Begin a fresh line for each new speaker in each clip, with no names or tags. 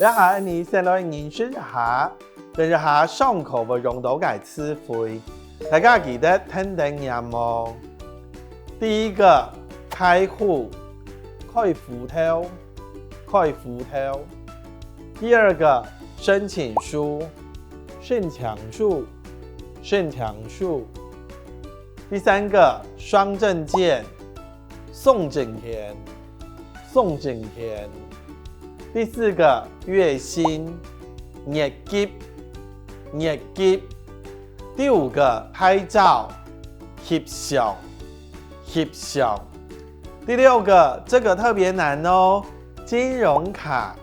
一下你先來認識一下，跟一下上課會用到嘅詞彙，大家記得聽定音哦。第一個開戶，開戶頭，開戶頭。第二個申請書，申請書，申請書。第三個雙證件，送證件，送證件。第四個月薪，月給，月給。第五個拍照，翕相，翕相。第六個這個特別難哦，金融卡，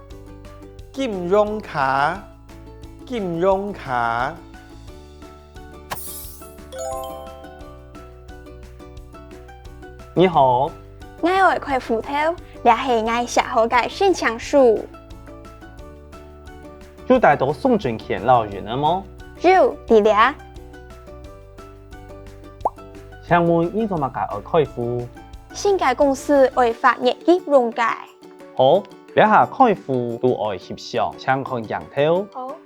金融卡，金融卡。
你好，
我係開戶頭，你係我寫好嘅申請書。
有帶到送證件老人了嗎？
有，你倆。
請問你做乜解而開戶？
新嘅公司會發月給溶解。
好，你下開戶都愛翕相，請看鏡頭。
好。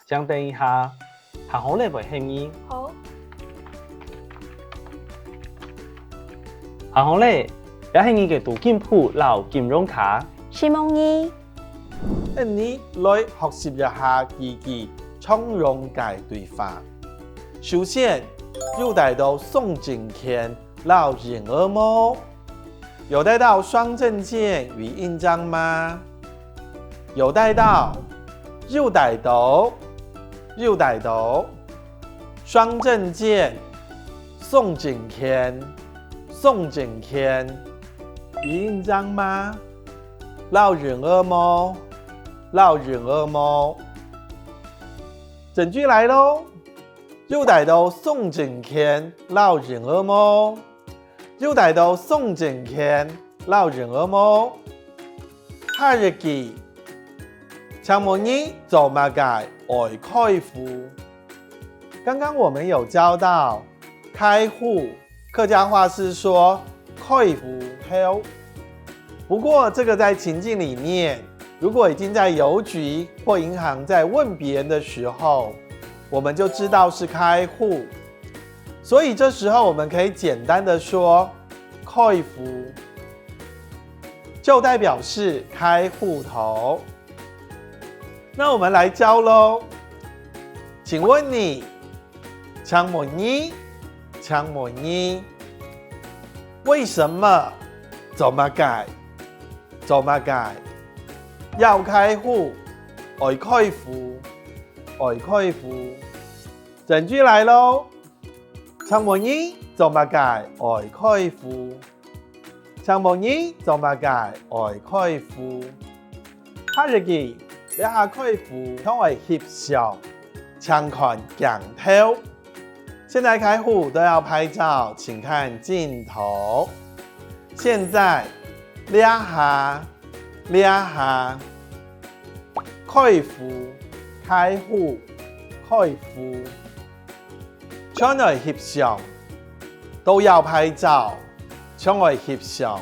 想等一下，行好嚟會係咪？
好。
行好咧，你係你嘅杜金鋪老金融卡。
希望你。
你來學習一下自己從容嘅對話。首先，有帶到送證件老人兒嗎？有帶到雙證件與印章嗎？有帶到，有帶到，有帶到。雙證件、送證件、送證件與印章嗎？老人兒嗎？老人兒嗎？整句來咯。有帶到送證件老人兒嗎？有帶到送證件老人兒嗎？下一句，請問你做乜嘅愛開戶？剛剛我們有教到開戶，客家話是說開戶頭。不過這個在情境裡面，如果已經在郵局或銀行在問別人的時候，我們就知道是開戶，所以這時候我們可以簡單的說開戶，就代表是開戶頭。那我們來教咯，請問你，請問你，請問你，為什麼做乜嘅？做乜嘅？要開戶，愛開戶。愛開戶，整句來咯。請問你做乜嘅愛開戶？請問你做乜嘅愛開戶？下一句，你下開戶通為翕相，請看鏡頭。現在開戶都要拍照，請看鏡頭。現在，你下開戶。開戶，開戶，將來翕相都要拍照，將來翕相，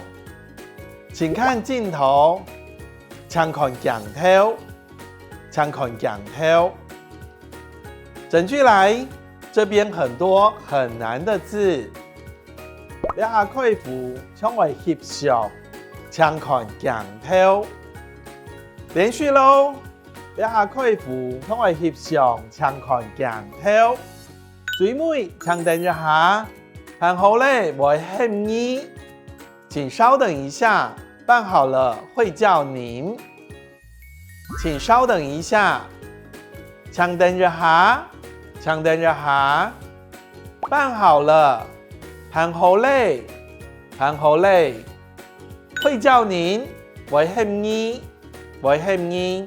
請看鏡頭，請看鏡頭，請看鏡頭。整句來，這邊很多很難的字，你下開戶，將來翕相，請看鏡頭。連續咯。一下開戶，通為翕相，請看鏡頭。最尾，請等一下，辦好咧，我喊你，請稍等一下，辦好了會叫您。請稍等一下，請等一下，請等一下，辦好了，辦好咧，辦好咧，會叫您，我喊你，我喊你。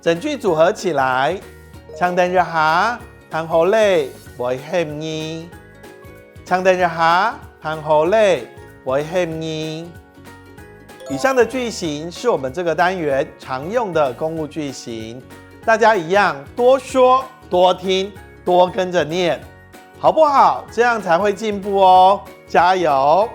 整句組合起來，請等一下，辦好咧，我喊你。請等一下，辦好咧，我喊你。以上的句型是我們這個單元常用的公務句型，大家一樣多說、多聽、多跟着念，好不好？這樣才會進步哦，加油！